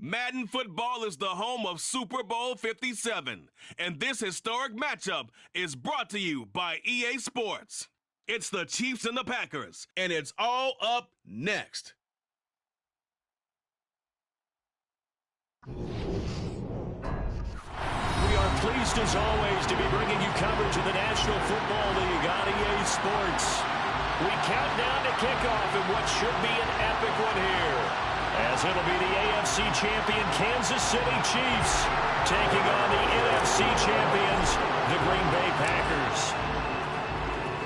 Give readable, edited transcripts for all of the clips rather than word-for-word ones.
Madden Football is the home of Super Bowl 57, and this historic matchup is brought to you by EA Sports. It's the Chiefs and the Packers, and it's all up next. We are pleased, as always, to be bringing you coverage of the National Football League on EA Sports. We count down to kickoff in what should be an epic one here, as it'll be the AFC champion Kansas City Chiefs taking on the NFC champions, the Green Bay Packers.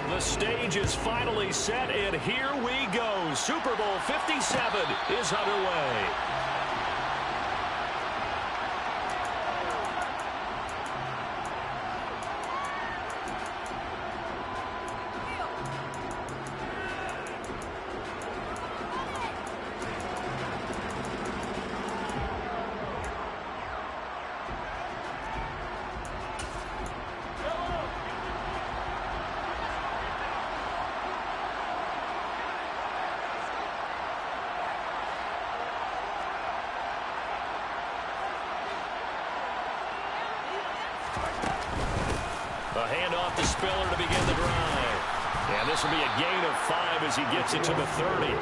The stage is finally set, and here we go. Super Bowl 57 is underway. A handoff to Spiller to begin the drive. And this will be a gain of 5 as he gets it to the 30.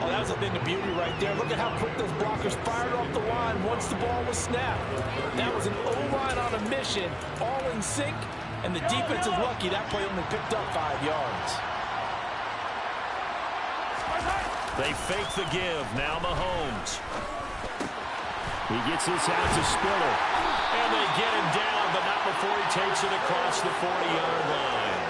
Oh, that was a thing of beauty right there. Look at how quick those blockers fired off the line once the ball was snapped. That was an O-line on a mission, all in sync, and the defense is lucky that play only picked up 5 yards. They fake the give. Now Mahomes. He gets this out to Spiller. And they get him down, but not before he takes it across the 40-yard line.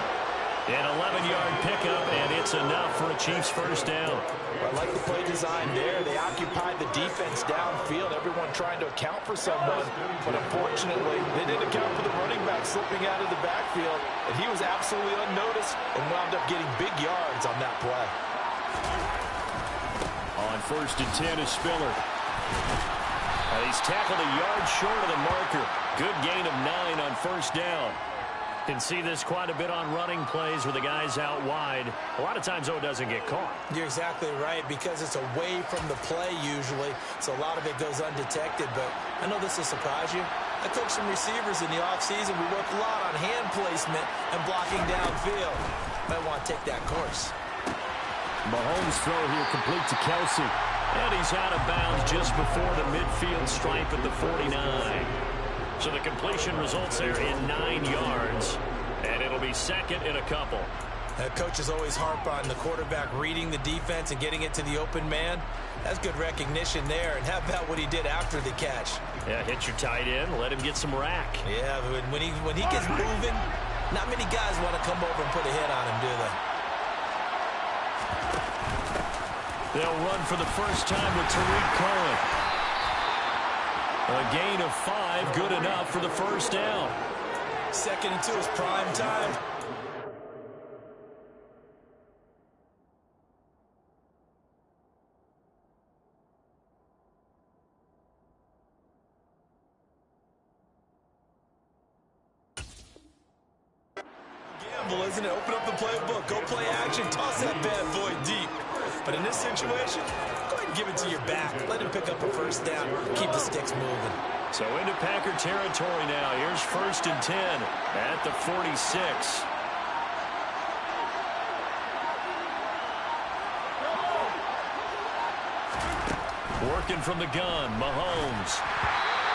An 11-yard pickup, and it's enough for a Chiefs first down. I like the play design there. They occupied the defense downfield, everyone trying to account for someone. But unfortunately, they didn't account for the running back slipping out of the backfield, and he was absolutely unnoticed and wound up getting big yards on that play. On 1st and 10 is Spiller. He's tackled a yard short of the marker. Good gain of 9 on first down. Can see this quite a bit on running plays with the guys out wide. A lot of times, though, it doesn't get caught. You're exactly right, because it's away from the play usually, so a lot of it goes undetected. But I know this will surprise you. I coach some receivers in the offseason. We work a lot on hand placement and blocking downfield. Might want to take that course. Mahomes' throw here complete to Kelsey. And he's out of bounds just before the midfield stripe at the 49. So the completion results there in 9 yards. And it'll be second and a couple. Coaches always harp on the quarterback reading the defense and getting it to the open man. That's good recognition there. And how about what he did after the catch? Yeah, hit your tight end, let him get some rack. Yeah, but when he gets moving, not many guys want to come over and put a hit on him, do they? They'll run for the first time with Tariq Cohen. A gain of 5, good enough for the first down. 2nd and 2 is prime time. Gamble, isn't it? Open up the playbook, go play action, toss that bad boy deep. But in this situation, go ahead and give it to your back. Let him pick up a first down. Keep the sticks moving. So into Packer territory now. Here's 1st and 10 at the 46. Working from the gun, Mahomes.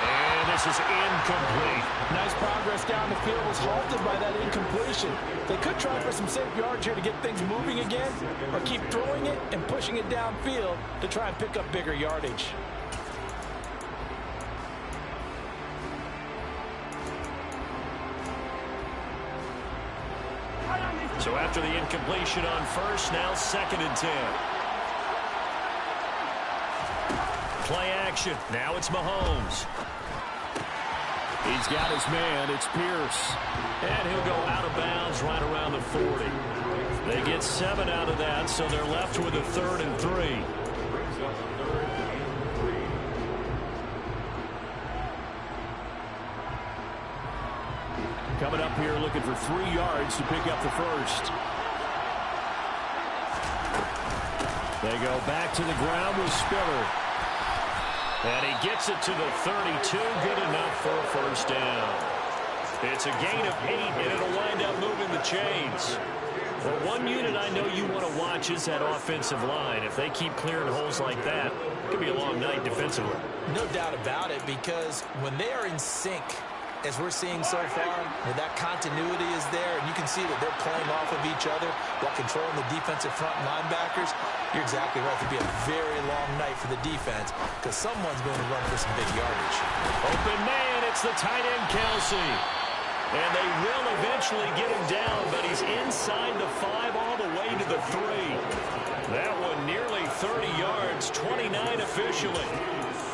And this is incomplete. Nice progress down the field, was halted by that incompletion. They could try for some safe yards here to get things moving again, or keep throwing it and pushing it downfield to try and pick up bigger yardage. So after the incompletion on first, now 2nd and 10. Play action. Now it's Mahomes. He's got his man. It's Pierce. And he'll go out of bounds right around the 40. They get 7 out of that, so they're left with a 3rd and 3. Coming up here looking for 3 yards to pick up the first. They go back to the ground with Spiller. And he gets it to the 32. Good enough for a first down. It's a gain of 8, and it'll wind up moving the chains. Well, one unit I know you want to watch is that offensive line. If they keep clearing holes like that, it could be a long night defensively. No doubt about it, because when they are in sync, as we're seeing so far, where that continuity is there, and you can see that they're playing off of each other while controlling the defensive front linebackers, you're exactly right. It'll be a very long night for the defense because someone's going to run for some big yardage. Open man, it's the tight end, Kelsey. And they will eventually get him down, but he's inside the 5 all the way to the 3. That one nearly 30 yards, 29 officially.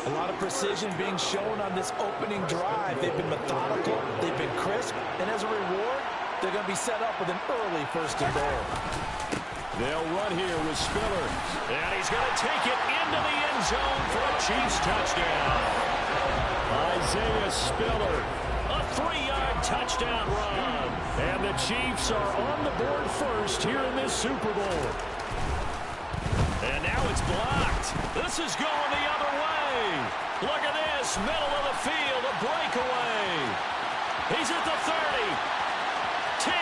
A lot of precision being shown on this opening drive. They've been methodical, they've been crisp, and as a reward, they're going to be set up with an early first and goal. They'll run here with Spiller. And he's going to take it into the end zone for a Chiefs touchdown. Isaiah Spiller, a 3-yard touchdown run. And the Chiefs are on the board first here in this Super Bowl. And now it's blocked. This is going the other way. Look at this, middle of the field, a breakaway. He's at the 30, 10,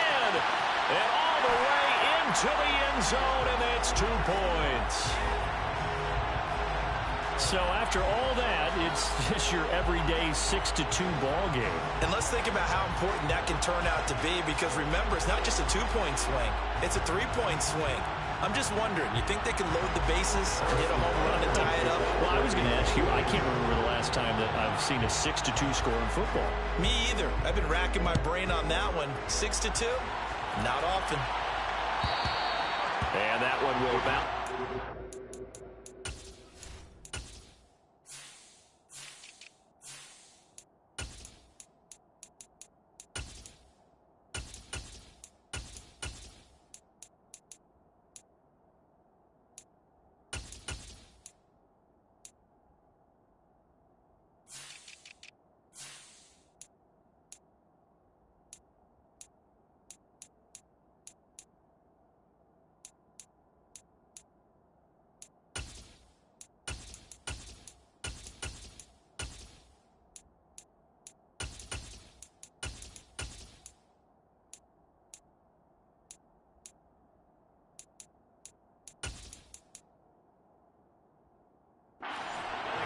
and all the way into the end zone, and that's 2 points. So after all that, it's just your everyday 6-2 ball game. And let's think about how important that can turn out to be, because remember, it's not just a 2-point swing. It's a 3-point swing. I'm just wondering, you think they can load the bases and hit a home run and tie it up? Well, I was going to ask you, I can't remember the last time that I've seen a 6-2 score in football. Me either. I've been racking my brain on that one. 6-2? Not often. And that one will bounce.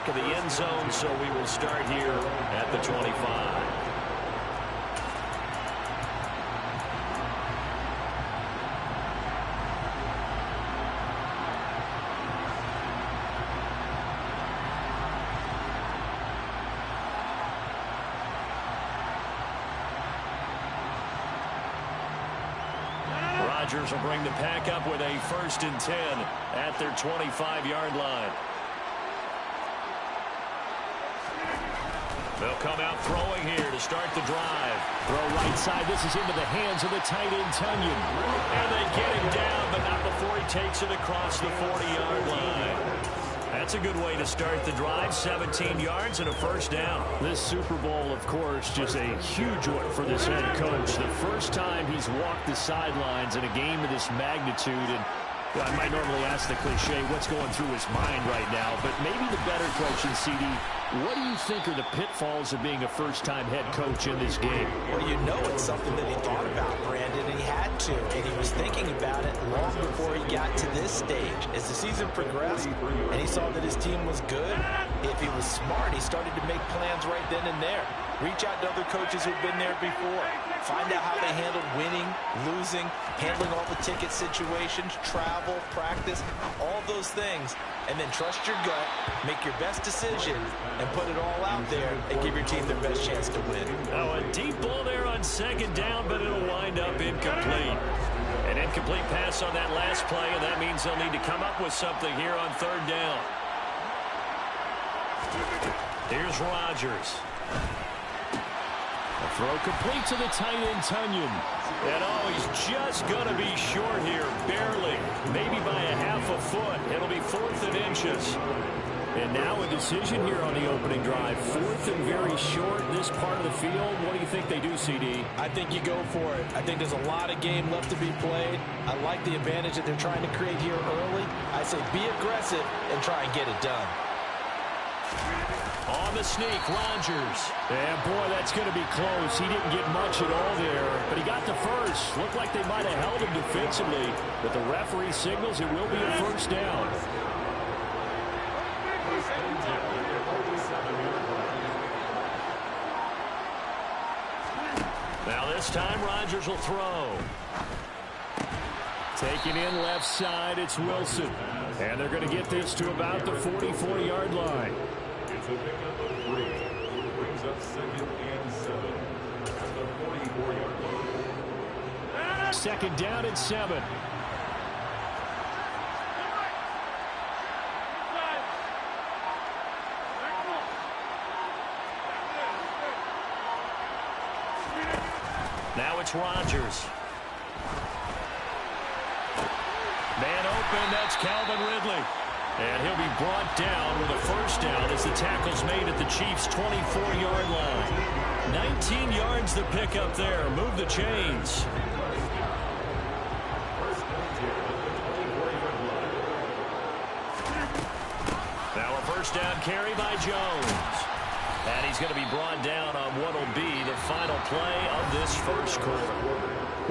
Of the end zone, so we will start here at the 25. Rodgers will bring the pack up with a 1st and 10 at their 25-yard line. They'll come out throwing here to start the drive. Throw right side. This is into the hands of the tight end, Tunyon. And they get him down, but not before he takes it across the 40-yard line. That's a good way to start the drive. 17 yards and a first down. This Super Bowl, of course, just a huge one for this head coach. The first time he's walked the sidelines in a game of this magnitude. And I might normally ask the cliche, what's going through his mind right now? But maybe the better question, CD, what do you think are the pitfalls of being a first-time head coach in this game? Well, you know it's something that he thought about, Brandon, and he had to. And he was thinking about it long before he got to this stage. As the season progressed and he saw that his team was good, if he was smart, he started to make plans right then and there. Reach out to other coaches who've been there before. Find out how they handled winning, losing, handling all the ticket situations, travel, practice, all those things. And then trust your gut, make your best decision, and put it all out there and give your team their best chance to win. Oh, a deep ball there on 2nd down, but it'll wind up incomplete. An incomplete pass on that last play, and that means they'll need to come up with something here on 3rd down. Here's Rodgers. A throw complete to the tight end, Tunyon. And oh, he's just going to be short here, barely. Maybe by a half a foot. It'll be 4th and inches. And now a decision here on the opening drive. 4th and very short, this part of the field. What do you think they do, CD? I think you go for it. I think there's a lot of game left to be played. I like the advantage that they're trying to create here early. I say be aggressive and try and get it done. On the sneak, Rodgers. And boy, that's going to be close. He didn't get much at all there, but he got the first. Looked like they might have held him defensively, but the referee signals it will be a first down. Now this time, Rodgers will throw. Taking in left side, it's Wilson. And they're going to get this to about the 44-yard line. It's a pickup of 3. Brings up 2nd and 7 at the 44-yard line. 2nd down and 7. Now it's Rodgers. Man open, that's Calvin Ridley. And he'll be brought down with a first down as the tackle's made at the Chiefs' 24-yard line. 19 yards to pick up there. Move the chains. Now a first down carry by Jones. And he's going to be brought down on what will be the final play of this first quarter.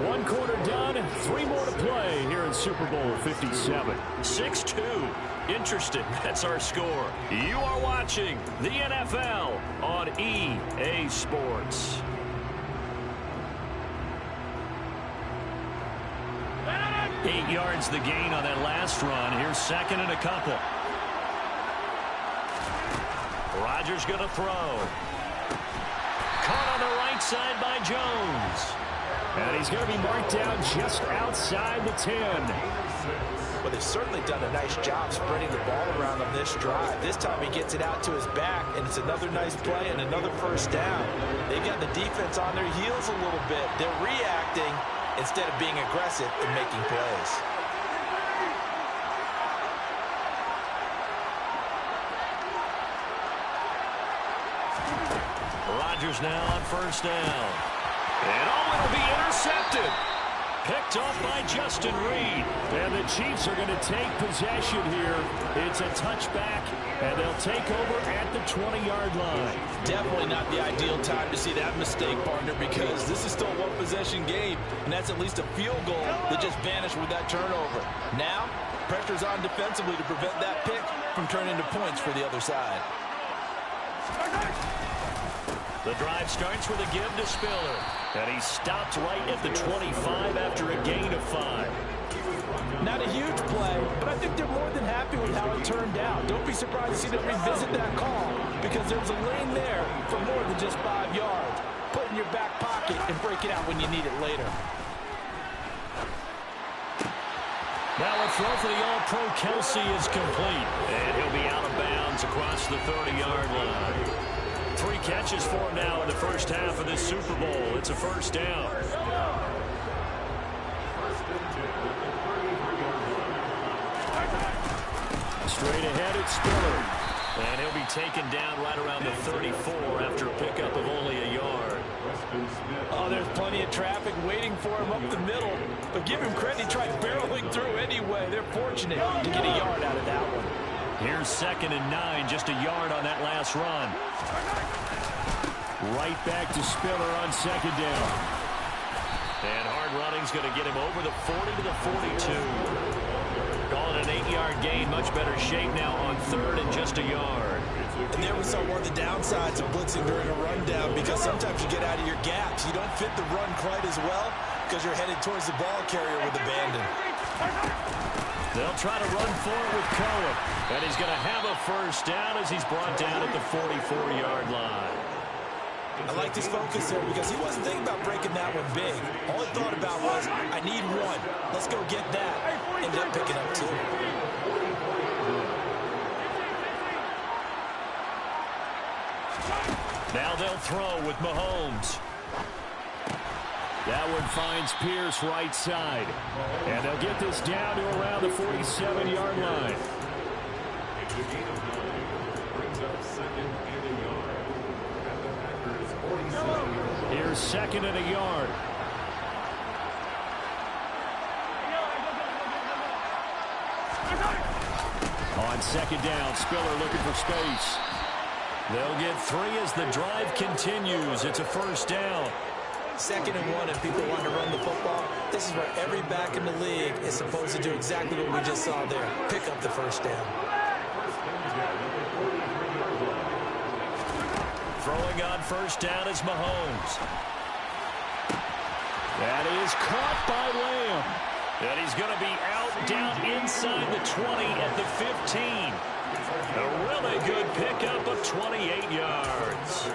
1 quarter done, 3 more to play here in Super Bowl 57. 6-2. Interesting. That's our score. You are watching the NFL on EA Sports. Eight yards the gain on that last run. Here's 2nd and a couple. Rodgers going to throw. Caught on the right side by Jones. And he's going to be marked down just outside the 10. Well, they've certainly done a nice job spreading the ball around on this drive. This time he gets it out to his back, and it's another nice play and another first down. They've got the defense on their heels a little bit. They're reacting instead of being aggressive and making plays. Rodgers now on first down. And it'll be intercepted. Picked off by Justin Reed. And the Chiefs are going to take possession here. It's a touchback, and they'll take over at the 20-yard line. Definitely not the ideal time to see that mistake, partner, because this is still a one-possession game, and that's at least a field goal that just vanished with that turnover. Now, pressure's on defensively to prevent that pick from turning into points for the other side. The drive starts with a give to Spiller. And he stopped right at the 25 after a gain of 5. Not a huge play, but I think they're more than happy with how it turned out. Don't be surprised to see them revisit that call, because there's a lane there for more than just 5 yards. Put it in your back pocket and break it out when you need it later. Now a throw for the All-Pro Kelsey is complete. And he'll be out of bounds across the 30-yard line. 3 catches for him now in the first half of this Super Bowl. It's a first down. Straight ahead, it's Spiller. And he'll be taken down right around the 34 after a pickup of only a yard. Oh, there's plenty of traffic waiting for him up the middle. But give him credit, he tried barreling through anyway. They're fortunate to get a yard out of that one. Here's 2nd and 9, just a yard on that last run. Right back to Spiller on 2nd down. And hard running's going to get him over the 40 to the 42. Calling an 8-yard gain, much better shape now on 3rd and just a yard. And there we saw one of the downsides of blitzing during a rundown, because sometimes you get out of your gaps. You don't fit the run quite as well because you're headed towards the ball carrier with abandon. They'll try to run for it with Cohen. And he's going to have a first down as he's brought down at the 44-yard line. I liked his focus there because he wasn't thinking about breaking that one big. All he thought about was, I need one. Let's go get that. Ended up picking up 2. Now they'll throw with Mahomes. That one finds Pierce right side. And they'll get this down to around the 47-yard line. 2nd and a yard. On 2nd down, Spiller looking for space. They'll get 3 as the drive continues. It's a 1st down. 2nd and 1, and people want to run the football. This is where every back in the league is supposed to do exactly what we just saw there. Pick up the 1st down. Throwing on 1st down is Mahomes. That is caught by Lamb. And he's going to be out down inside the 20 at the 15. A really good pickup of 28 yards.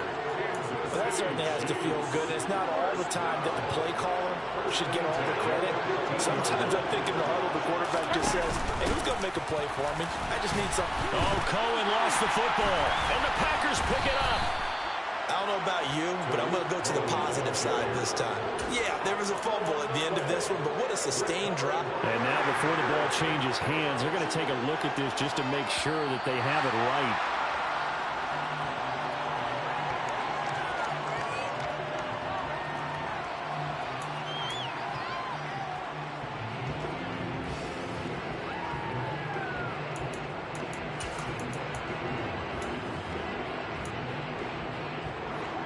Well, that certainly has to feel good. It's not all the time that the play caller should get all the credit. Sometimes I'm thinking the huddle, the quarterback just says, hey, who's going to make a play for me? I just need something. Oh, Cohen lost the football, and the Packers pick it up. I don't know about you, but I'm going to go to the positive side this time. Yeah, there was a fumble at the end of this one, but what a sustained drop. And now before the ball changes hands, they're going to take a look at this just to make sure that they have it right.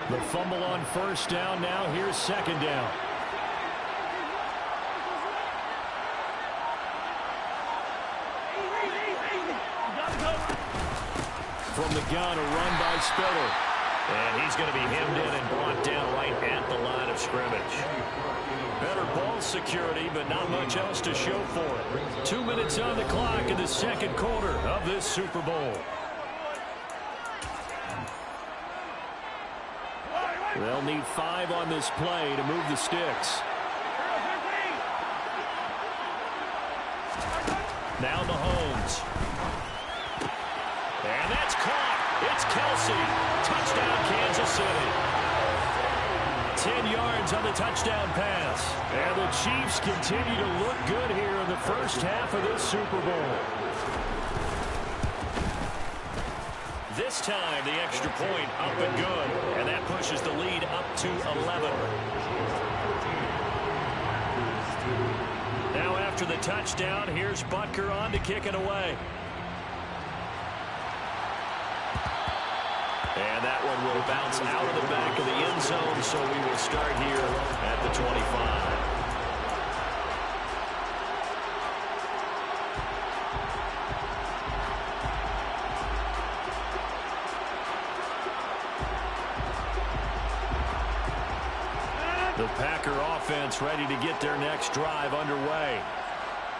The fumble on 1st down. Now here's 2nd down. From the gun, a run by Spiller. And he's going to be hemmed in and brought down right at the line of scrimmage. Better ball security, but not much else to show for it. 2 minutes on the clock in the 2nd quarter of this Super Bowl. They'll need 5 on this play to move the sticks. Now Mahomes. And that's caught. It's Kelsey. Touchdown, Kansas City. 10 yards on the touchdown pass. And the Chiefs continue to look good here in the 1st half of this Super Bowl. This time, the extra point up and good. And that pushes the lead up to 11. Now after the touchdown, here's Butker on to kick it away. And that one will bounce out of the back of the end zone, so we will start here at the 25. The Packer offense ready to get their next drive underway.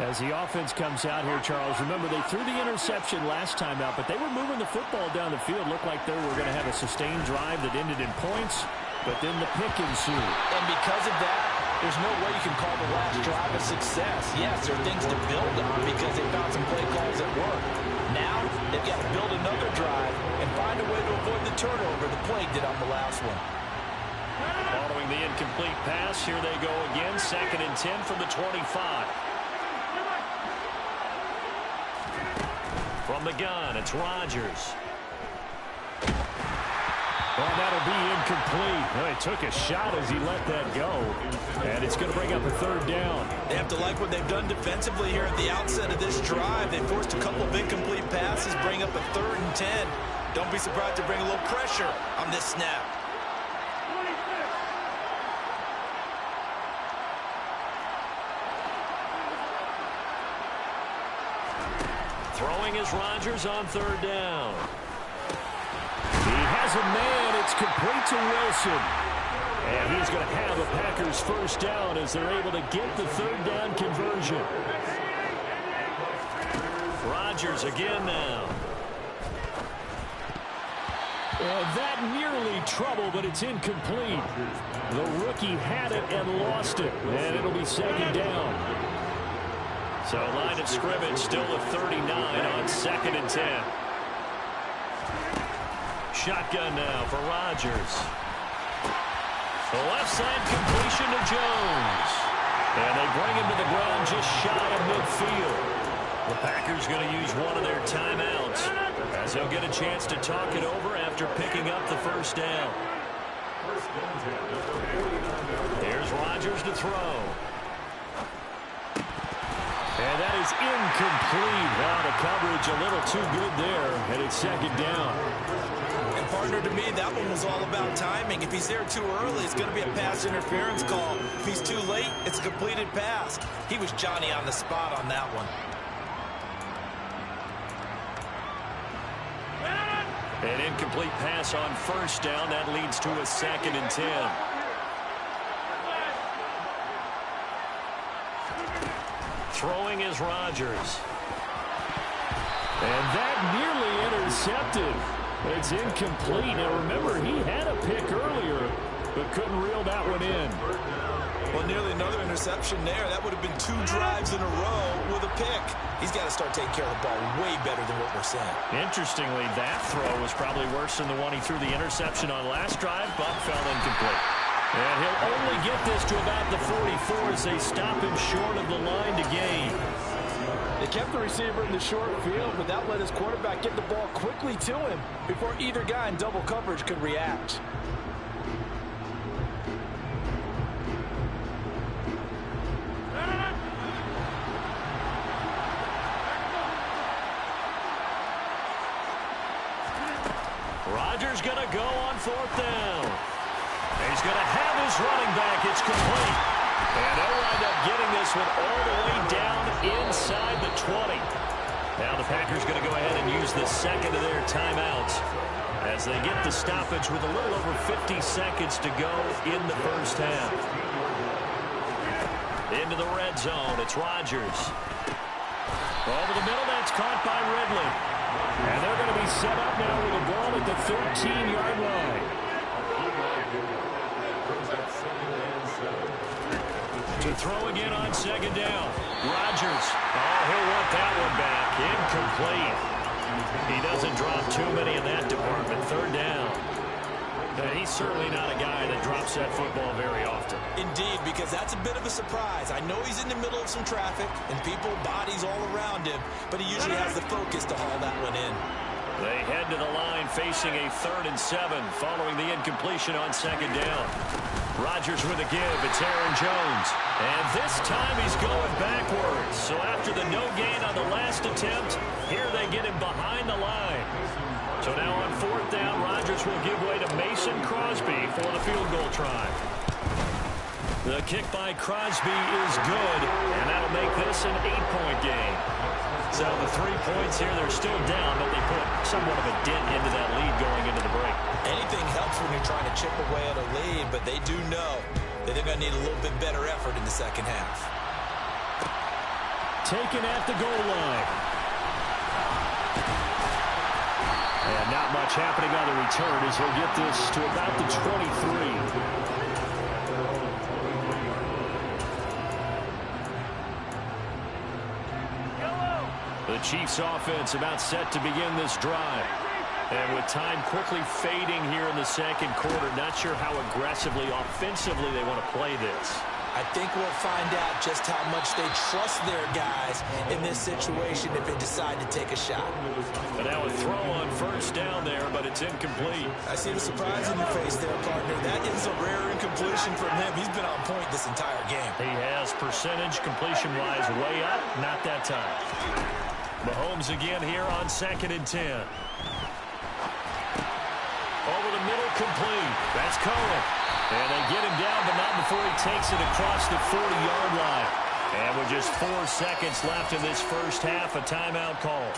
As the offense comes out here, Charles, remember they threw the interception last time out, but they were moving the football down the field. Looked like they were going to have a sustained drive that ended in points, but then the pick ensued. And because of that, there's no way you can call the last drive a success. Yes, there are things to build on because they found some play calls that work. Now, they've got to build another drive and find a way to avoid the turnover the play did on the last one. Following the incomplete pass, here they go again. 2nd and 10 from the 25. From the gun, it's Rodgers. Well, that'll be incomplete. Well, he took a shot as he let that go. And it's going to bring up a 3rd down. They have to like what they've done defensively here at the outset of this drive. They forced a couple of incomplete passes, bring up a 3rd and 10. Don't be surprised to bring a little pressure on this snap. Throwing is Rodgers on 3rd down. He has a man. It's complete to Wilson. And he's going to have a Packers 1st down as they're able to get the 3rd down conversion. Rodgers again now. That nearly trouble, but it's incomplete. The rookie had it and lost it. And it'll be 2nd down. So line of scrimmage still at 39 on 2nd and 10. Shotgun now for Rodgers. The left side completion to Jones. And they bring him to the ground just shy of midfield. The Packers going to use one of their timeouts as they'll get a chance to talk it over after picking up the 1st down. Here's Rodgers to throw. And that is incomplete. Now the coverage a little too good there, and it's second down. And partner, to me, that one was all about timing. If he's there too early, it's going to be a pass interference call. If he's too late, it's a completed pass. He was Johnny on the spot on that one. An incomplete pass on first down. That leads to a 2nd and 10. Throwing is Rodgers. And that nearly intercepted. It's incomplete. Now remember, he had a pick earlier, but couldn't reel that one in. Well, nearly another interception there. That would have been 2 drives in a row with a pick. He's got to start taking care of the ball way better than what we're seeing. Interestingly, that throw was probably worse than the one he threw the interception on last drive, but fell incomplete. And he'll only get this to about the 44 as they stop him short of the line to gain. They kept the receiver in the short field, but that let his quarterback get the ball quickly to him before either guy in double coverage could react. Rodgers going to go on 4th down. He's going to have his running back. It's complete. And they'll wind up getting this one all the way down inside the 20. Now the Packers going to go ahead and use the second of their timeouts as they get the stoppage with a little over 50 seconds to go in the first half. Into the red zone. It's Rodgers. Over the middle. That's caught by Ridley. And they're going to be set up now with a ball at the 13-yard line. To throw again on 2nd down. Rodgers. Oh, he'll want that one back. Incomplete. He doesn't drop too many in that department. 3rd down. And he's certainly not a guy that drops that football very often. Indeed, because that's a bit of a surprise. I know he's in the middle of some traffic and people, bodies all around him, but he usually has the focus to haul that one in. They head to the line facing a 3rd and 7 following the incompletion on 2nd down. Rodgers with a give. It's Aaron Jones. And this time he's going backwards. So after the no gain on the last attempt, here they get him behind the line. So now on 4th down, Rodgers will give way to Mason Crosby for the field goal try. The kick by Crosby is good, and that'll make this an 8-point game. So the 3 points here, they're still down, but they put somewhat of a dent into that lead going into the break. Anything helps when you're trying to chip away at a lead, but they do know that they're going to need a little bit better effort in the second half. Taken at the goal line. And not much happening on the return as he'll get this to about the 23. The Chiefs offense about set to begin this drive. And with time quickly fading here in the second quarter, not sure how aggressively, offensively they want to play this. I think we'll find out just how much they trust their guys in this situation if they decide to take a shot. And now a throw on 1st down there, but it's incomplete. I see the surprise in your face there, partner. That is a rare incompletion from him. He's been on point this entire game. He has percentage completion-wise way up, not that time. Mahomes again here on 2nd and 10. Over the middle, complete. That's Cohen. And they get him down, but not before he takes it across the 40-yard line. And with just 4 seconds left in this first half, a timeout call.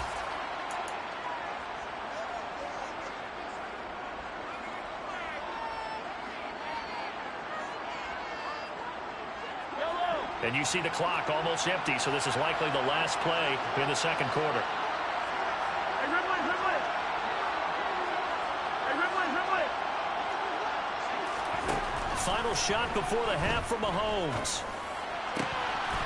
And you see the clock almost empty, so this is likely the last play in the second quarter. Final shot before the half from Mahomes.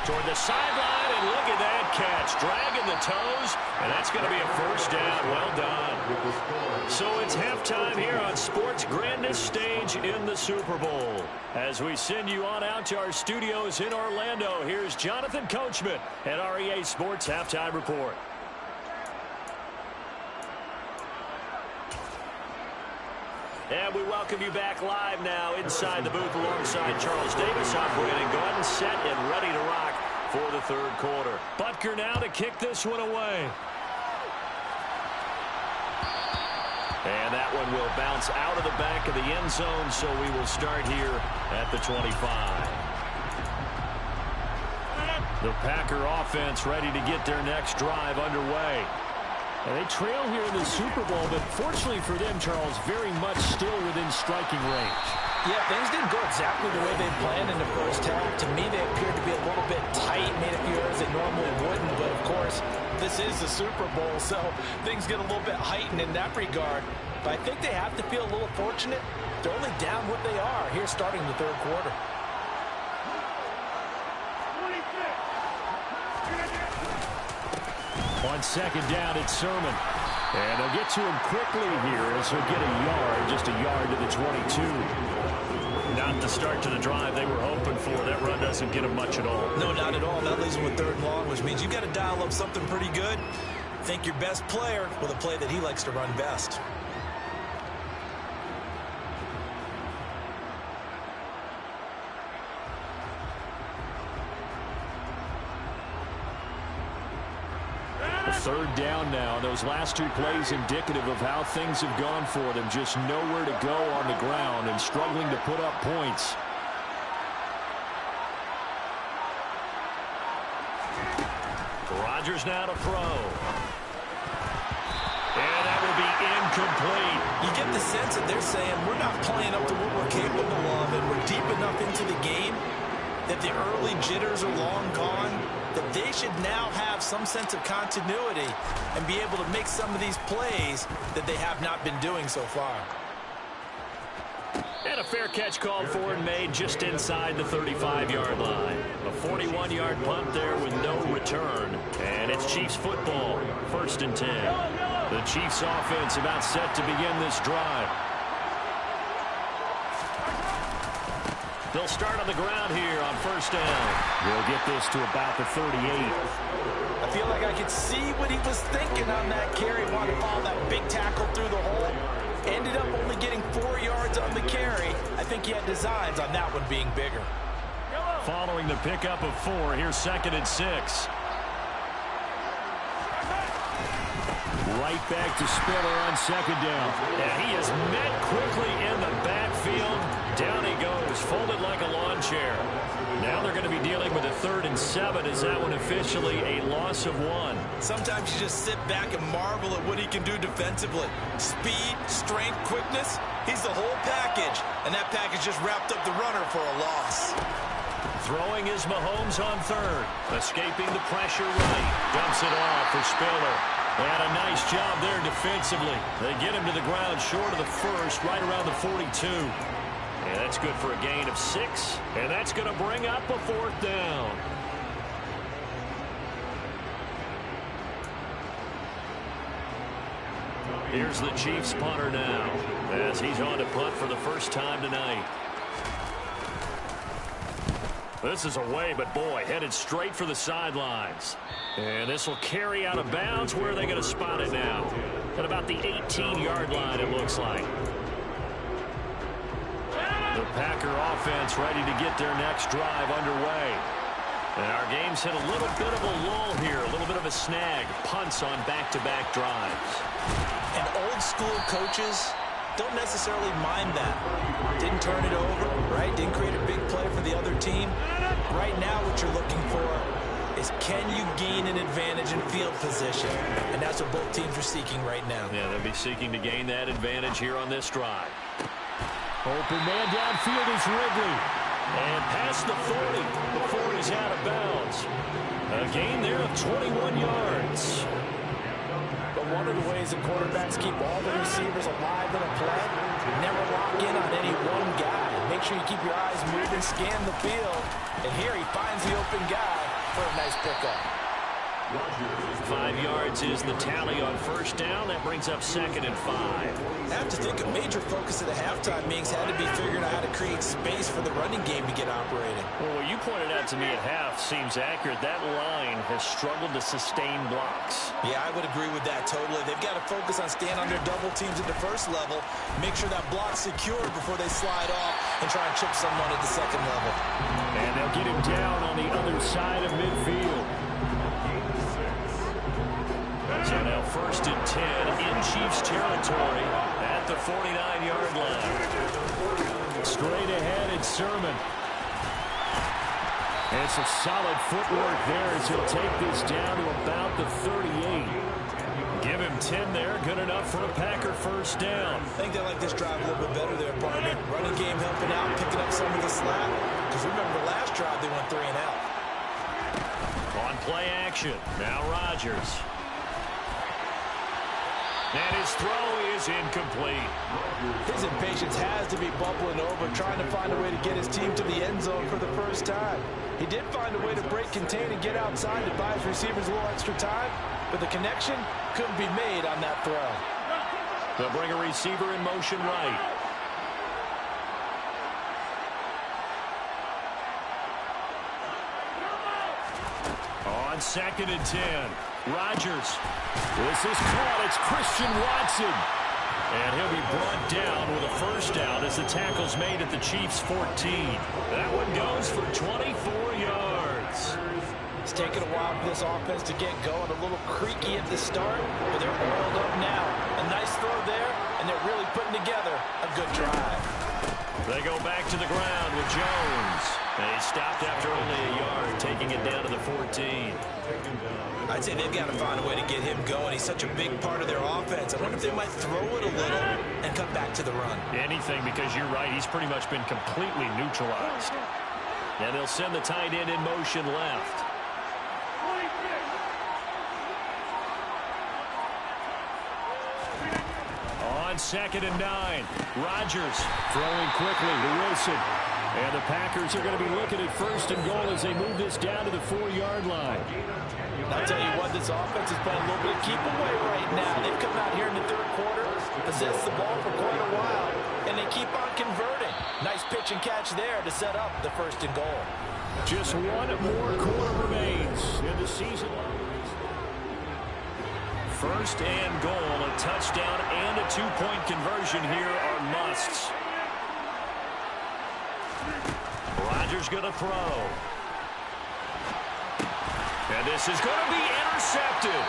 Toward the sideline, and look at that catch. Dragging the toes, and that's going to be a 1st down. Well done. So it's halftime here on sports' grandest stage in the Super Bowl. As we send you on out to our studios in Orlando, here's Jonathan Coachman at our EA Sports Halftime Report. And we welcome you back live now inside the booth alongside Charles Davis, operating gun, set, and ready to rock for the third quarter. Butker now to kick this one away. And that one will bounce out of the back of the end zone, so we will start here at the 25. The Packer offense ready to get their next drive underway. And they trail here in the Super Bowl, but fortunately for them, Charles, very much still within striking range. Yeah, things didn't go exactly the way they planned in the first half. To me, they appeared to be a little bit tight, made a few errors they normally wouldn't. But, of course, this is the Super Bowl, so things get a little bit heightened in that regard. But I think they have to feel a little fortunate. They're only down what they are here starting the third quarter. On second down, it's Sermon. And they'll get to him quickly here as he'll get a yard, just a yard to the 22. Not the start to the drive they were hoping for. That run doesn't get him much at all. No, not at all. That leaves him with third and long, which means you've got to dial up something pretty good. Think your best player with a play that he likes to run best. Third down now. Those last two plays indicative of how things have gone for them. Just nowhere to go on the ground and struggling to put up points. Rodgers now to throw. And that will be incomplete. You get the sense that they're saying we're not playing up to what we're capable of, and we're deep enough into the game that the early jitters are long gone, that they should now have some sense of continuity and be able to make some of these plays that they have not been doing so far. And a fair catch called for and made just inside the 35-yard line. A 41-yard punt there with no return. And it's Chiefs football, 1st and 10. The Chiefs offense about set to begin this drive. They'll start on the ground here on 1st down. They'll get this to about the 38. I feel like I could see what he was thinking on that carry. Wanted to follow that big tackle through the hole. Ended up only getting 4 yards on the carry. I think he had designs on that one being bigger. Following the pickup of 4, here's 2nd and 6. Right back to Spiller on 2nd down. And he is met quickly in the backfield. Down he goes, folded like a lawn chair. Now they're going to be dealing with a 3rd and 7. Is that one officially a loss of 1? Sometimes you just sit back and marvel at what he can do defensively. Speed, strength, quickness. He's the whole package. And that package just wrapped up the runner for a loss. Throwing is Mahomes on 3rd. Escaping the pressure right. Dumps it off for Spiller. And a nice job there defensively. They get him to the ground short of the 1st, right around the 42. And that's good for a gain of 6. And that's going to bring up a 4th down. Here's the Chiefs punter now, as he's on to punt for the first time tonight. This is away, but boy, headed straight for the sidelines. And this will carry out of bounds. Where are they going to spot it now? At about the 18-yard line, it looks like. The Packer offense ready to get their next drive underway. And our game's hit a little bit of a lull here, a little bit of a snag. Punts on back-to-back drives. And old-school coaches don't necessarily mind that. Didn't turn it over, right? Didn't create a big play for the other team. Right now what you're looking for is can you gain an advantage in field position? And that's what both teams are seeking right now. Yeah, they'll be seeking to gain that advantage here on this drive. Open man downfield is Ridley. And past the 40 before he's out of bounds. A gain there of 21 yards. But one of the ways that quarterbacks keep all the receivers alive in a play, never lock in on any one guy. Make sure you keep your eyes moving, scan the field. And here he finds the open guy for a nice pickup. 5 yards is the tally on first down. That brings up 2nd and 5. I have to think a major focus at the halftime meetings had to be figuring out how to create space for the running game to get operating. Well, what you pointed out to me at half seems accurate. That line has struggled to sustain blocks. Yeah, I would agree with that totally. They've got to focus on staying on their double teams at the first level, make sure that block's secured before they slide off and try and chip someone at the second level. And they'll get him down on the other side of midfield. So now 1st and 10 in Chiefs territory at the 49-yard line. Straight ahead, it's Sermon. And some solid footwork there as he'll take this down to about the 38. Give him 10 there. Good enough for a Packer first down. I think they like this drive a little bit better there, partner. Running game helping out, picking up some of the slack. Because remember the last drive, they went 3 and out. On play action. Now Rodgers. And his throw is incomplete. His impatience has to be bubbling over, trying to find a way to get his team to the end zone for the first time. He did find a way to break, contain, and get outside to buy his receivers a little extra time, but the connection couldn't be made on that throw. They'll bring a receiver in motion right. On 2nd and 10. Rodgers. This is caught. It's Christian Watson. And he'll be brought down with a first down as the tackle's made at the Chiefs' 14. That one goes for 24 yards. It's taken a while for this offense to get going. A little creaky at the start, but they're oiled up now. A nice throw there, and they're really putting together a good drive. They go back to the ground with Jones. They stopped after only a yard, taking it down to the 14. I'd say they've got to find a way to get him going. He's such a big part of their offense. I wonder if they might throw it a little and come back to the run. Anything, because you're right. He's pretty much been completely neutralized. And they'll send the tight end in motion left. On 2nd and 9, Rodgers throwing quickly to Wilson. And the Packers are going to be looking at 1st and goal as they move this down to the 4-yard line. I'll tell you what, this offense is playing a little bit of keep away right now. They've come out here in the 3rd quarter, possessed the ball for quite a while, and they keep on converting. Nice pitch and catch there to set up the 1st and goal. Just one more quarter remains in the season. 1st and goal, a touchdown and a 2-point conversion here are musts. Rodgers going to throw. And this is going to be intercepted.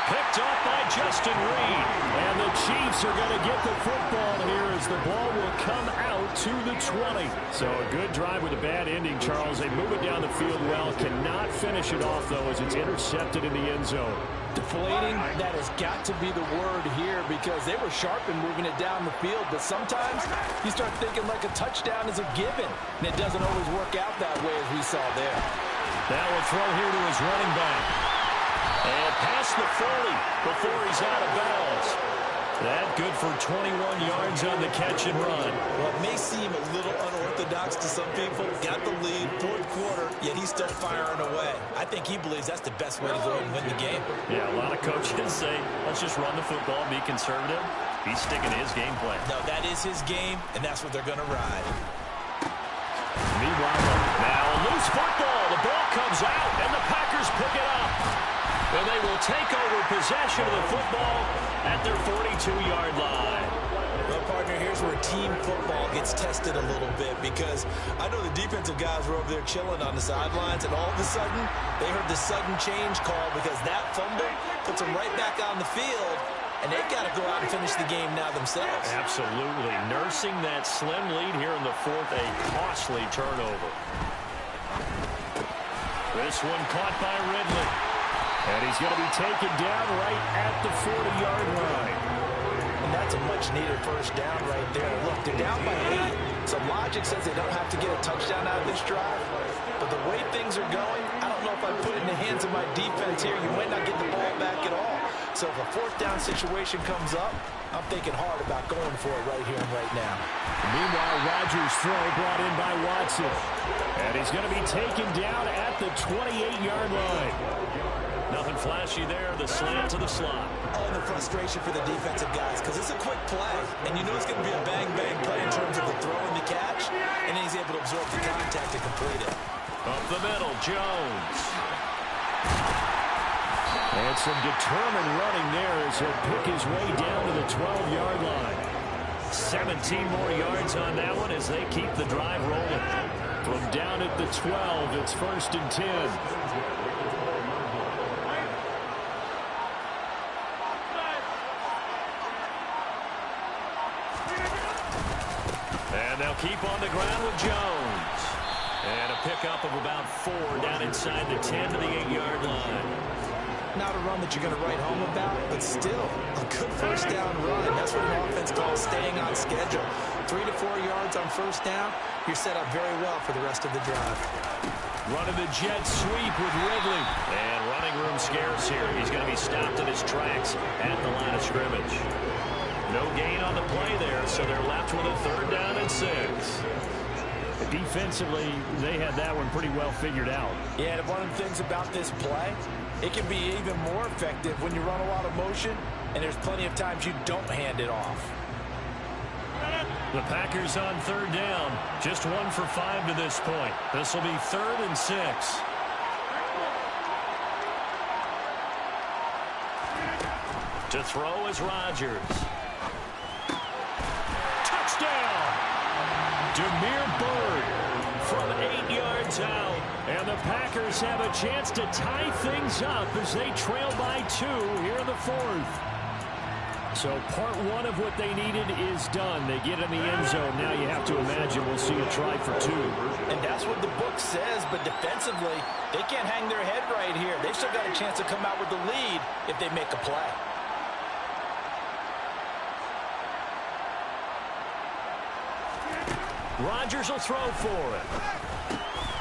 Picked off by Justin Reed. And the Chiefs are going to get the football here as the ball will come out to the 20. So a good drive with a bad ending, Charles. They move it down the field well. Cannot finish it off, though, as it's intercepted in the end zone. Deflating, that has got to be the word here because they were sharp in moving it down the field, but sometimes you start thinking like a touchdown is a given, and it doesn't always work out that way as we saw there. Now a throw here to his running back. And past the 40 before he's out of bounds. That good for 21 yards on the catch and run. Well, it may seem a little unorthodox to some people. Got the lead, 4th quarter, yet he's still firing away. I think he believes that's the best way to go and win the game. Yeah, a lot of coaches say, let's just run the football and be conservative. He's sticking to his game plan. No, that is his game, and that's what they're going to ride. Meanwhile, now a loose football. The ball comes out, and the Packers pick it up. And they will take over possession of the football at their 42-yard line. Well, partner, here's where team football gets tested a little bit because I know the defensive guys were over there chilling on the sidelines, and all of a sudden, they heard the sudden change call because that fumble puts them right back on the field, and they've got to go out and finish the game now themselves. Absolutely. Nursing that slim lead here in the 4th, a costly turnover. This one caught by Ridley. And he's going to be taken down right at the 40-yard line. And that's a much-needed first down right there. Look, they're down by 8. Some logic says they don't have to get a touchdown out of this drive. But the way things are going, I don't know if I put it in the hands of my defense here. You might not get the ball back at all. So if a 4th down situation comes up, I'm thinking hard about going for it right here and right now. Meanwhile, Rodgers' throw brought in by Watson. And he's going to be taken down at the 28-yard line. Nothing flashy there. The slant to the slot. Oh, and the frustration for the defensive guys, because it's a quick play, and you know it's going to be a bang-bang play in terms of the throw and the catch, and then he's able to absorb the contact and complete it. Up the middle, Jones. And some determined running there as he'll pick his way down to the 12-yard line. 17 more yards on that one as they keep the drive rolling. From down at the 12, it's 1st and 10. And they'll keep on the ground with Jones. And a pickup of about 4 down inside the 10 to the 8-yard line. Not a run that you're going to write home about, but still a good first down run. That's what an offense calls staying on schedule. 3 to 4 yards on first down, you're set up very well for the rest of the drive. Running the jet sweep with Ridley. And running room scarce here. He's going to be stopped in his tracks at the line of scrimmage. No gain on the play there, so they're left with a 3rd down and 6. Defensively, they had that one pretty well figured out. Yeah, and one of the things about this play, it can be even more effective when you run a lot of motion, and there's plenty of times you don't hand it off. The Packers on 3rd down. Just 1 for 5 to this point. This will be 3rd and 6. To throw is Rodgers. Touchdown! Demir Bird from 8 yards out. And the Packers have a chance to tie things up as they trail by 2 here in the 4th. So part 1 of what they needed is done. They get in the end zone. Now you have to imagine we'll see a try for 2. And that's what the book says, but defensively, they can't hang their head right here. They've still got a chance to come out with the lead if they make a play. Rodgers will throw for it.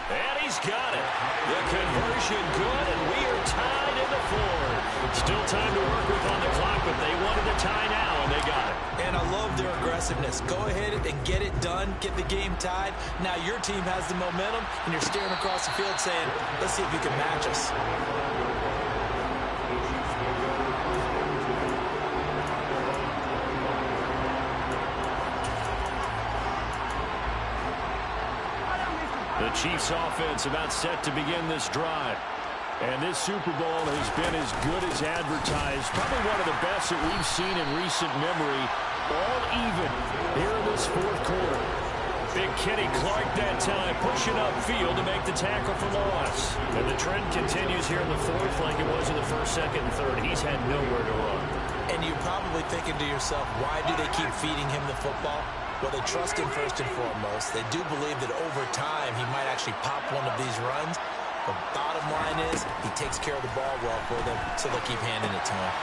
And he's got it. The conversion good, and we are tied in the 4th. Still time to work with on the clock, but they wanted a tie now, and they got it. And I love their aggressiveness. Go ahead and get it done, get the game tied. Now your team has the momentum, and you're staring across the field saying, let's see if you can match us. The Chiefs offense about set to begin this drive. And this Super Bowl has been as good as advertised. Probably one of the best that we've seen in recent memory. All even here in this 4th quarter. Big Kenny Clark that time pushing upfield to make the tackle for loss. And the trend continues here in the 4th like it was in the 1st, 2nd, and 3rd. He's had nowhere to run. And you're probably thinking to yourself, why do they keep feeding him the football? Well, they trust him first and foremost. They do believe that over time he might actually pop one of these runs. The bottom line is he takes care of the ball well for them, so they'll keep handing it to him.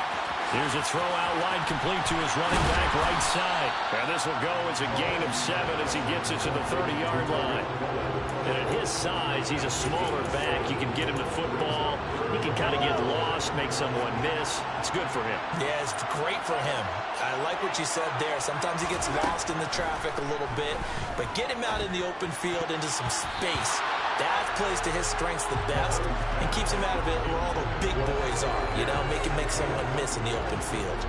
Here's a throw out wide complete to his running back right side. And this will go as a gain of 7 as he gets it to the 30-yard line. And at his size, he's a smaller back. You can get him to football. He can kind of get lost, make someone miss. It's good for him. Yeah, it's great for him. I like what you said there. Sometimes he gets lost in the traffic a little bit, but get him out in the open field into some space. That plays to his strengths the best and keeps him out of it where all the big boys are, you know, make someone miss in the open field.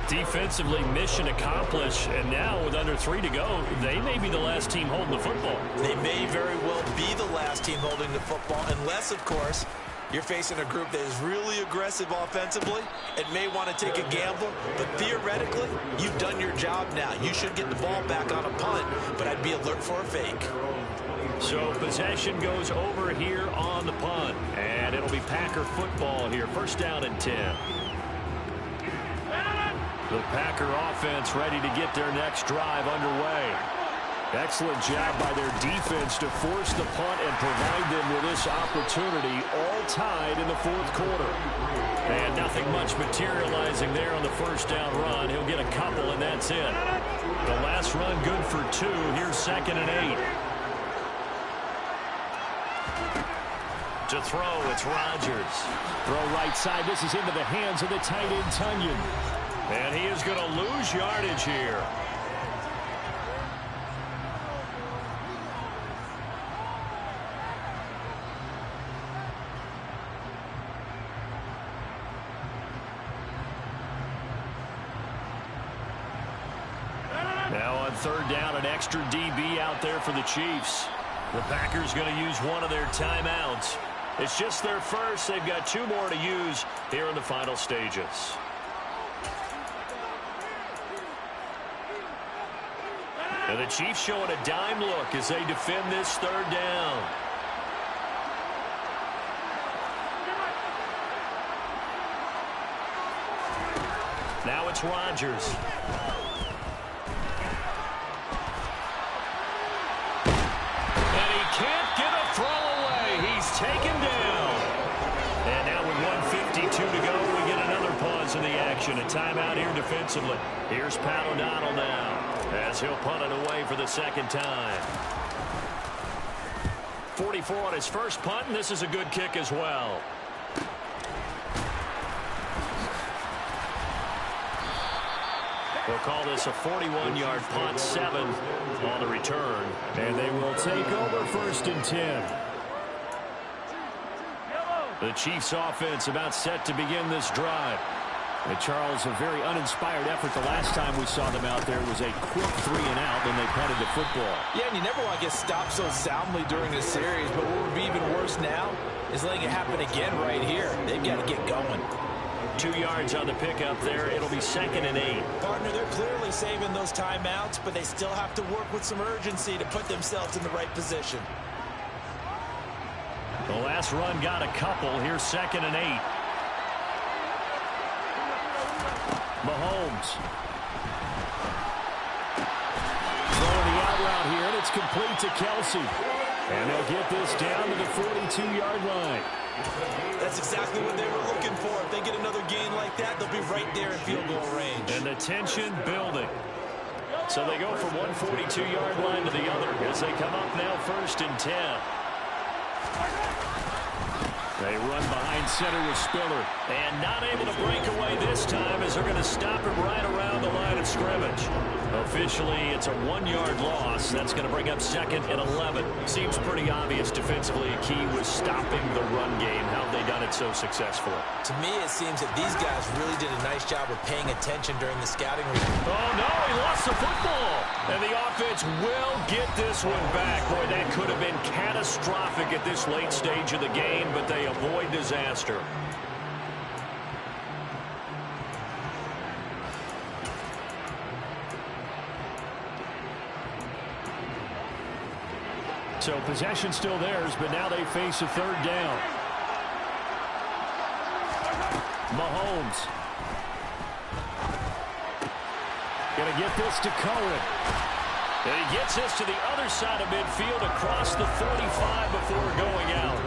Defensively, mission accomplished, and now with under 3 to go, they may be the last team holding the football. They may very well be the last team holding the football, unless, of course, you're facing a group that is really aggressive offensively and may want to take a gamble, but theoretically, you've done your job now. You should get the ball back on a punt, but I'd be alert for a fake. So possession goes over here on the punt, and it'll be Packer football here. 1st down and 10. The Packer offense ready to get their next drive underway. Excellent job by their defense to force the punt and provide them with this opportunity, all tied in the 4th quarter. And nothing much materializing there on the 1st down run. He'll get a couple, and that's it. The last run good for 2. Here's 2nd and 8. To throw, it's Rodgers. Throw right side. This is into the hands of the tight end, Tunyon. And he is going to lose yardage here. on third down, an extra DB out there for the Chiefs. The Packers going to use one of their timeouts. It's just their first. They've got 2 more to use here in the final stages. And the Chiefs showing a dime look as they defend this third down. Now it's Rodgers. And he can't get a throw away. He's taken down. And now with 1:52 to go, we get another pause in the action. A timeout here defensively. Here's Pat O'Donnell now as he'll punt it away for the second time. 44 on his first punt, and this is a good kick as well. We'll call this a 41-yard punt, 7 on the return. And they will take over 1st and 10. The Chiefs offense about set to begin this drive. And Charles, a very uninspired effort the last time we saw them out there was a quick 3 and out when they punted the football. Yeah, and you never want to get stopped so soundly during the series, but what would be even worse now is letting it happen again right here. They've got to get going. 2 yards on the pickup there. It'll be 2nd and 8. Partner, they're clearly saving those timeouts, but they still have to work with some urgency to put themselves in the right position. The last run got a couple. Here's 2nd and 8. Mahomes. Throwing the out route here, and it's complete to Kelsey. And they'll get this down to the 42-yard line. That's exactly what they were looking for. If they get another gain like that, they'll be right there in field goal range. And the tension building. So they go from one 42-yard line to the other as they come up now 1st and 10. They run behind center with Spiller. And not able to break away this time as they're going to stop him right around the line of scrimmage. Officially, it's a 1-yard loss. That's going to bring up 2nd and 11. Seems pretty obvious defensively. A key was stopping the run game. How have they done it so successfully? To me, it seems that these guys really did a nice job of paying attention during the scouting report. Oh, no, he lost the football. And the offense will get this one back. Boy, that could have been catastrophic at this late stage of the game, but they avoid disaster. So possession still theirs, but now they face a 3rd down. Mahomes. Gonna get this to Cohen. And he gets this to the other side of midfield across the 45 before going out.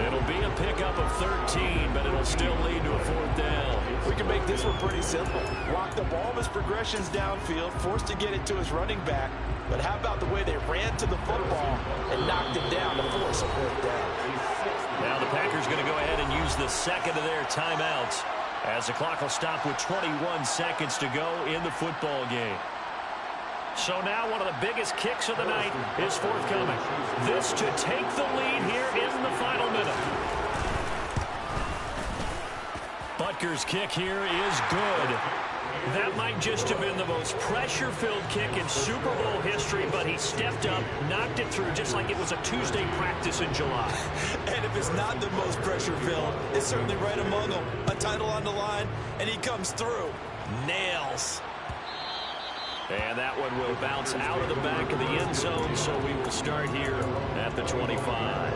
It'll be a pickup of 13, but it'll still lead to a 4th down. We can make this one pretty simple. Locked up all of his progressions downfield, forced to get it to his running back. But how about the way they ran to the football and knocked it down to force a 4th down? Now the Packers going to go ahead and use the 2nd of their timeouts as the clock will stop with 21 seconds to go in the football game. So now one of the biggest kicks of the night is forthcoming. This to take the lead here in the final minute. Butker's kick here is good. That might just have been the most pressure-filled kick in Super Bowl history, but he stepped up, knocked it through just like it was a Tuesday practice in July. And if it's not the most pressure-filled, it's certainly right among them. A title on the line, and he comes through. Nails. And that one will bounce out of the back of the end zone, so we will start here at the 25.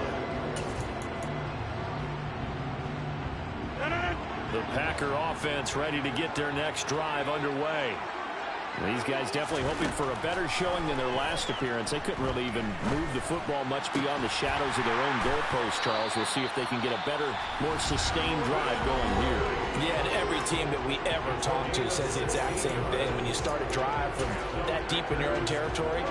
The Packer offense ready to get their next drive underway. These guys definitely hoping for a better showing than their last appearance. They couldn't really even move the football much beyond the shadows of their own goalpost, Charles. We'll see if they can get a better, more sustained drive going here. Yeah, and every team that we ever talk to says the exact same thing. When you start a drive from that deep in your own territory,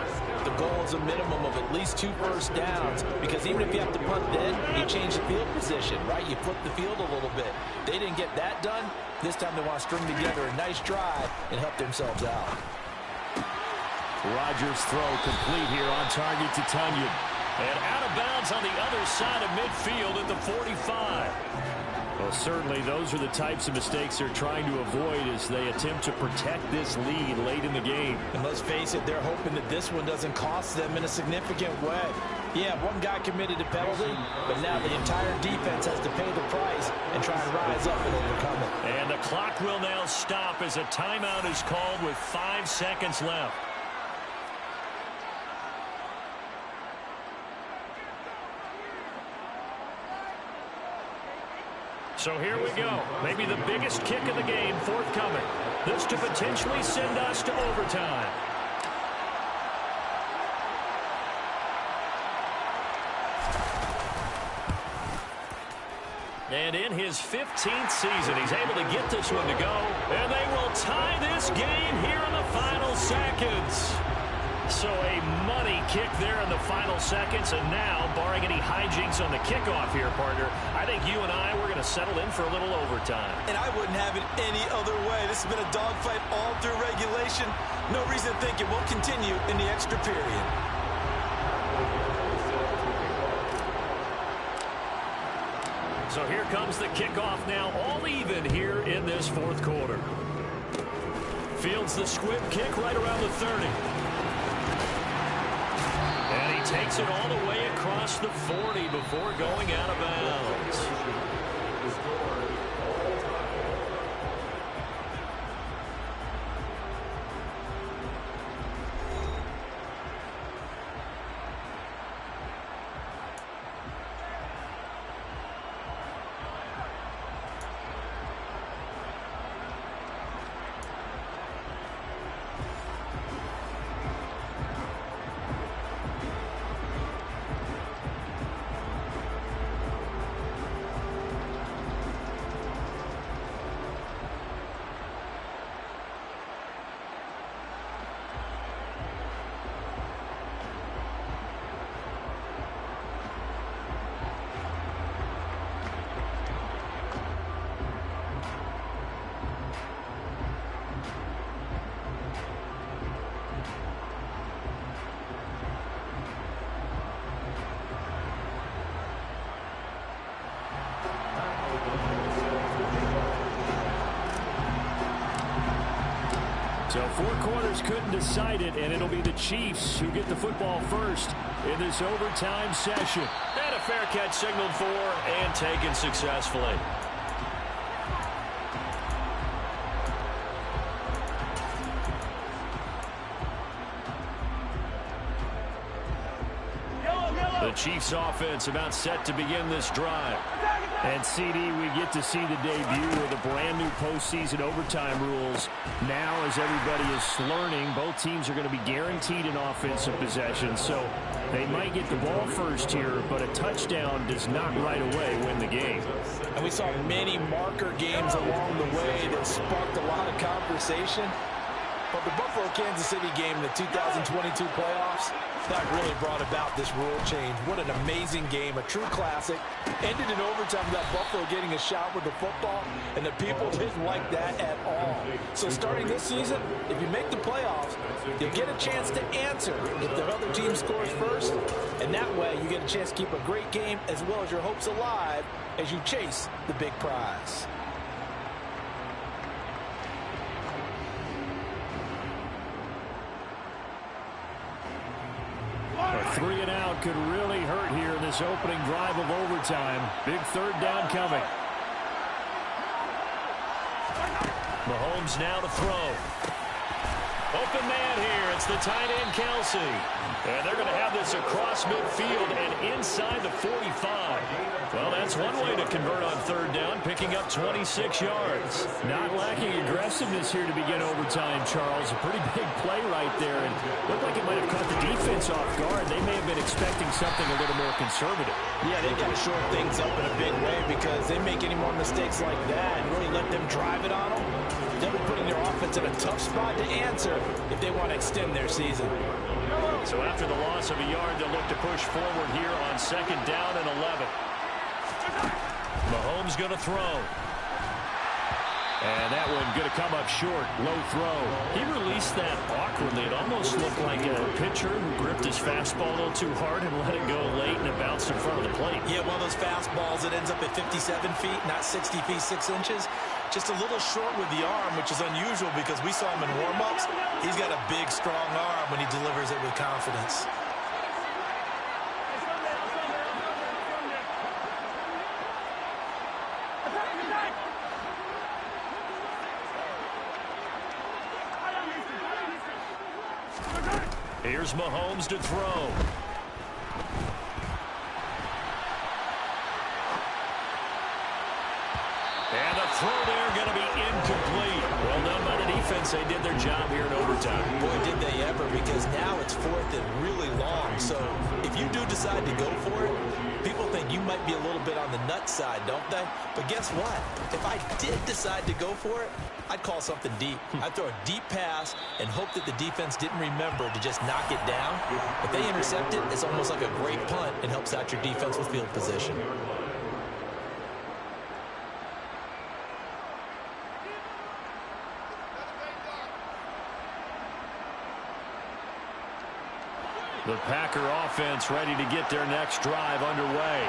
the goal is a minimum of at least 2 first downs, because even if you have to punt then, you change the field position, right? You flip the field a little bit. They didn't get that done. This time they want to string together a nice drive and help themselves out. Rodgers' throw complete here on target to Tunyon. And out of bounds on the other side of midfield at the 45. Well, certainly those are the types of mistakes they're trying to avoid as they attempt to protect this lead late in the game. And let's face it, they're hoping that this one doesn't cost them in a significant way. Yeah, one guy committed a penalty, but now the entire defense has to pay the price and try and rise up and overcome it. And the clock will now stop as a timeout is called with 5 seconds left. So here we go. Maybe the biggest kick of the game forthcoming. This to potentially send us to overtime. And in his 15th season, he's able to get this one to go. And they will tie this game here in the final seconds. So a money kick there in the final seconds. And now, barring any hijinks on the kickoff here, partner, I think you and I, we're going to settle in for a little overtime. And I wouldn't have it any other way. This has been a dogfight all through regulation. No reason to think it won't continue in the extra period. So here comes the kickoff now, all even here in this fourth quarter. Fields the squib kick right around the 30. And he takes it all the way across the 40 before going out of bounds. So 4 quarters couldn't decide it, and it'll be the Chiefs who get the football first in this overtime session. And a fair catch signaled for and taken successfully. The Chiefs offense about set to begin this drive. And CD, we get to see the debut of the brand new postseason overtime rules. Now, as everybody is learning, both teams are going to be guaranteed an offensive possession. So they might get the ball first here, but a touchdown does not right away win the game. And we saw many marker games along the way that sparked a lot of conversation. But the Buffalo-Kansas City game in the 2022 playoffs, that really brought about this rule change. What an amazing game, a true classic. Ended in overtime without Buffalo getting a shot with the football, and the people didn't like that at all. So starting this season, if you make the playoffs, you'll get a chance to answer if the other team scores first, and that way you get a chance to keep a great game as well as your hopes alive as you chase the big prize. A 3 and out could really hurt here in this opening drive of overtime. Big third down coming. Mahomes now to throw. Open man here. It's the tight end, Kelsey. And they're going to have this across midfield and inside the 45. Well, that's one way to convert on third down, picking up 26 yards. Not lacking aggressiveness here to begin overtime, Charles. A pretty big play right there. And looked like it might have caught the defense off guard. They may have been expecting something a little more conservative. Yeah, they got to shore things up in a big way because they make any more mistakes like that and really let them drive it on them. They'll be putting their offense in a tough spot to answer if they want to extend their season. So after the loss of a yard, they'll look to push forward here on second down and 11. Mahomes going to throw. And that one going to come up short. Low throw. He released that awkwardly. It almost looked like a pitcher who gripped his fastball a little too hard and let it go late, and it bounced in front of the plate. Yeah, one of those fastballs that ends up at 57 feet, not 60 feet, 6 inches. Just a little short with the arm, which is unusual because we saw him in warm-ups. He's got a big, strong arm when he delivers it with confidence. Here's Mahomes to throw. And the throw there going to be incomplete. Well done by the defense. They did their job here in overtime. Boy, did they ever, because now it's 4th and really long. So if you do decide to go for it, people think you might be a little bit on the nut side, don't they? But guess what? If I did decide to go for it, I'd call something deep. I'd throw a deep pass and hope that the defense didn't remember to just knock it down. If they intercept it, it's almost like a great punt and helps out your defense with field position. The Packer offense ready to get their next drive underway.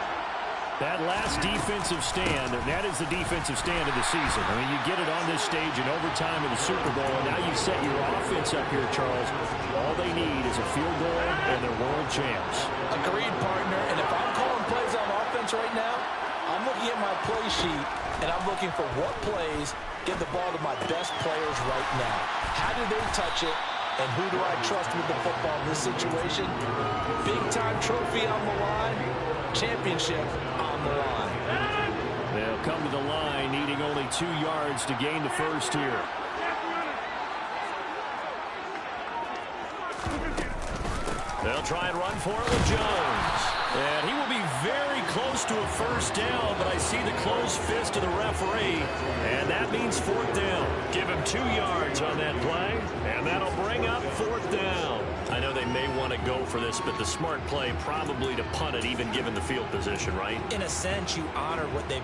That last defensive stand, that is the defensive stand of the season. I mean, you get it on this stage in overtime of the Super Bowl, and now you set your offense up here, Charles. All they need is a field goal, and they're world champs. Agreed, partner. And if I'm calling plays on offense right now, I'm looking at my play sheet, and I'm looking for what plays get the ball to my best players right now. How do they touch it? And who do I trust with the football in this situation? Big-time trophy on the line, championship on the line. They'll come to the line needing only 2 yards to gain the first here. They'll try and run for it with Jones. And he will be very close to a first down, but I see the closed fist of the referee, and that means 4th down. Give him 2 yards on that play, and that'll bring up 4th down. I know they may want to go for this, but the smart play probably to punt it, even given the field position, right? In a sense, you honor what they've...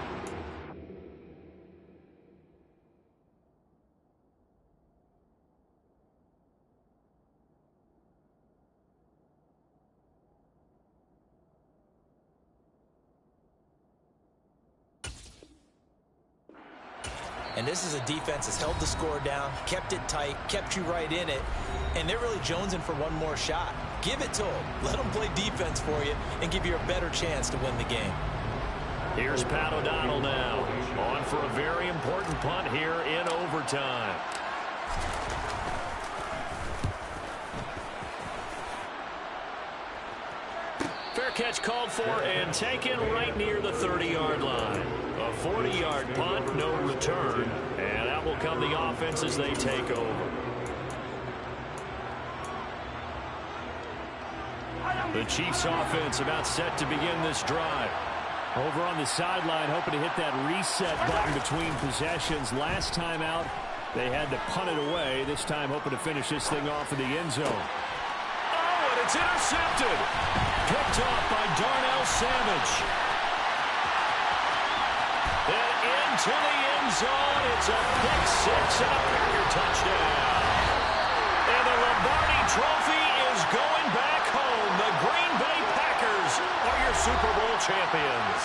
And this is a defense that's held the score down, kept it tight, kept you right in it, and they're really jonesing for one more shot. Give it to them. Let them play defense for you and give you a better chance to win the game. Here's Pat O'Donnell now, on for a very important punt here in overtime. Fair catch called for and taken right near the 30-yard line. A 40-yard punt, no return, and out will come the offense as they take over. The Chiefs offense about set to begin this drive. Over on the sideline, hoping to hit that reset button between possessions. Last time out, they had to punt it away. This time hoping to finish this thing off in the end zone. Oh, and it's intercepted. Picked off by Darnell Savage. And into the end zone. It's a pick six and a Packer touchdown. And the Lombardi Trophy is going back home. The Green Bay Packers are your Super Bowl champions.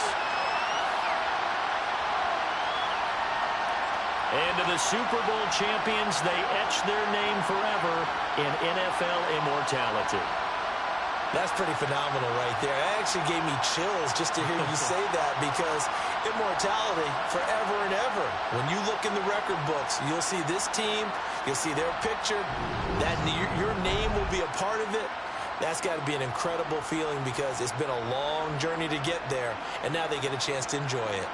And to the Super Bowl champions, they etch their name forever in NFL immortality. That's pretty phenomenal right there. It actually gave me chills just to hear you say that, because immortality forever and ever. When you look in the record books, you'll see this team, you'll see their picture, that your name will be a part of it. That's got to be an incredible feeling, because it's been a long journey to get there, and now they get a chance to enjoy it.